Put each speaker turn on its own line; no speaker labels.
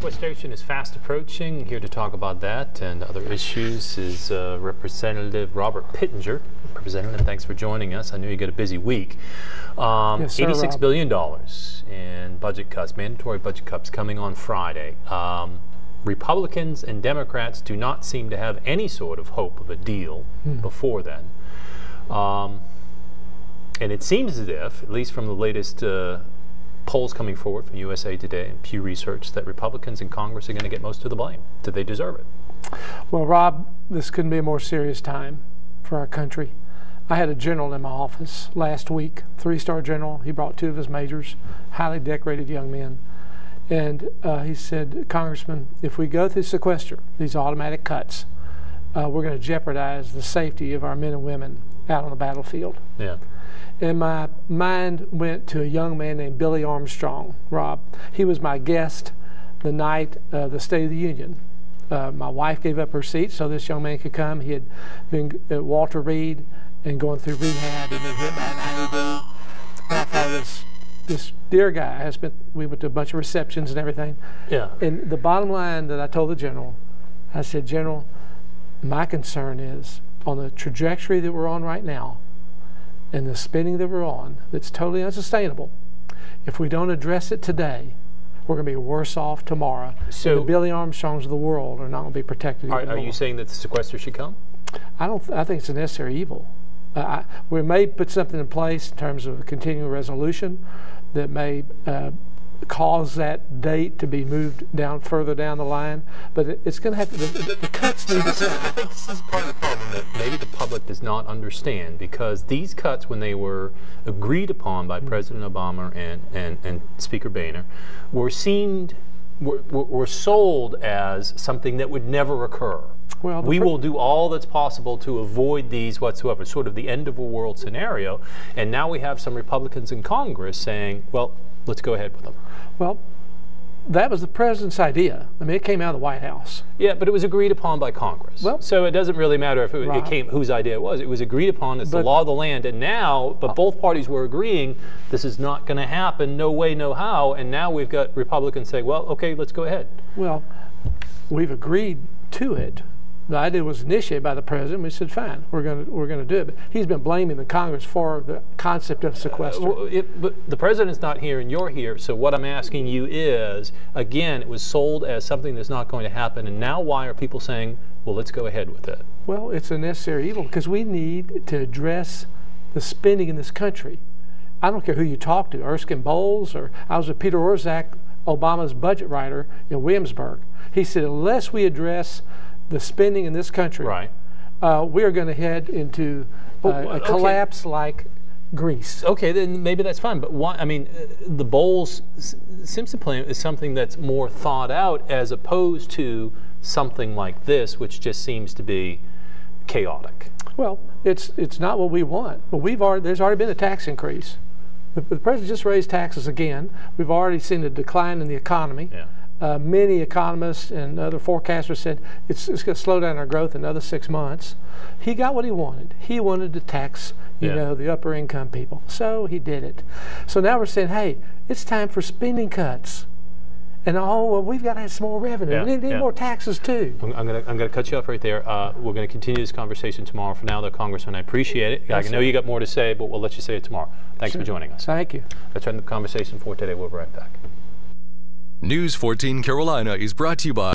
Sequestration is fast approaching. Here to talk about that and other issues is Representative Robert Pittenger. Representative, thanks for joining us. I know you got a busy week.
Yes, sir,
$86 billion in budget cuts, mandatory budget cuts coming on Friday. Republicans and Democrats do not seem to have any sort of hope of a deal before then. And it seems as if, at least from the latest polls coming forward from USA Today and Pew Research, that Republicans in Congress are going to get most of the blame. Do they deserve it?
Well, Rob, this couldn't be a more serious time for our country. I had a general in my office last week, 3-star general. He brought 2 of his majors, highly decorated young men. And he said, Congressman, if we go through sequester, these automatic cuts, we're going to jeopardize the safety of our men and women out on the battlefield. Yeah. And my mind went to a young man named Billy Armstrong, Rob. He was my guest the night of the State of the Union. My wife gave up her seat so this young man could come. He had been at Walter Reed and going through rehab and been hit by an IED. And I thought this dear guy we went to a bunch of receptions and everything. Yeah. And the bottom line that I told the general, I said, General, my concern is on the trajectory that we're on right now and the spending that we're on that's totally unsustainable. If we don't address it today, we're going to be worse off tomorrow. So the Billy Armstrongs of the world are not going to be protected anymore.
Are you saying that the sequester should come?
I think it's a necessary evil. We may put something in place in terms of a continuing resolution that may cause that date to be moved down further down the line, but it's going to have to, the cuts need to come.
I think this is part of the problem that maybe the public does not understand, because these cuts, when they were agreed upon by President Obama and Speaker Boehner, were sold as something that would never occur. Well, we will do all that's possible to avoid these whatsoever, sort of the end of a world scenario. And now we have some Republicans in Congress saying, well, let's go ahead with them.
Well, that was the president's idea. I mean, it came out of the White House.
Yeah, but it was agreed upon by Congress. Well, so it doesn't really matter if it came whose idea it was. It was agreed upon as the law of the land. And now, both parties were agreeing this is not going to happen, no way, no how. And now we've got Republicans saying, well, okay, let's go ahead.
Well, we've agreed to it. The idea was initiated by the president. We said, fine, we're going to do it. But he's been blaming the Congress for the concept of sequester.
But the president's not here and you're here, so what I'm asking you is, again, it was sold as something that's not going to happen, and now why are people saying, well, let's go ahead with it?
Well, it's a necessary evil because we need to address the spending in this country. I don't care who you talk to, Erskine Bowles, or I was with Peter Orszag, Obama's budget writer in Williamsburg. He said, unless we address the spending in this country, we are going to head into a collapse like Greece.
Okay, then maybe that's fine. But why? I mean, the Bowles-Simpson plan is something that's more thought out as opposed to something like this, which just seems to be chaotic.
Well, it's not what we want. But there's already been a tax increase. The president just raised taxes again. We've already seen a decline in the economy. Yeah. Many economists and other forecasters said it's going to slow down our growth another 6 months. He got what he wanted. He wanted to tax, you know, the upper income people. So he did it. So now we're saying, hey, it's time for spending cuts. And well, we've got to have some more revenue. Yeah, we need more taxes too.
I'm gonna cut you off right there. We're going to continue this conversation tomorrow. For now, though, Congressman, I appreciate it. Yes, I know you got more to say, but we'll let you say it tomorrow. Thanks for joining us.
Thank you.
That's end the conversation for today. We'll be right back.
News 14 Carolina is brought to you by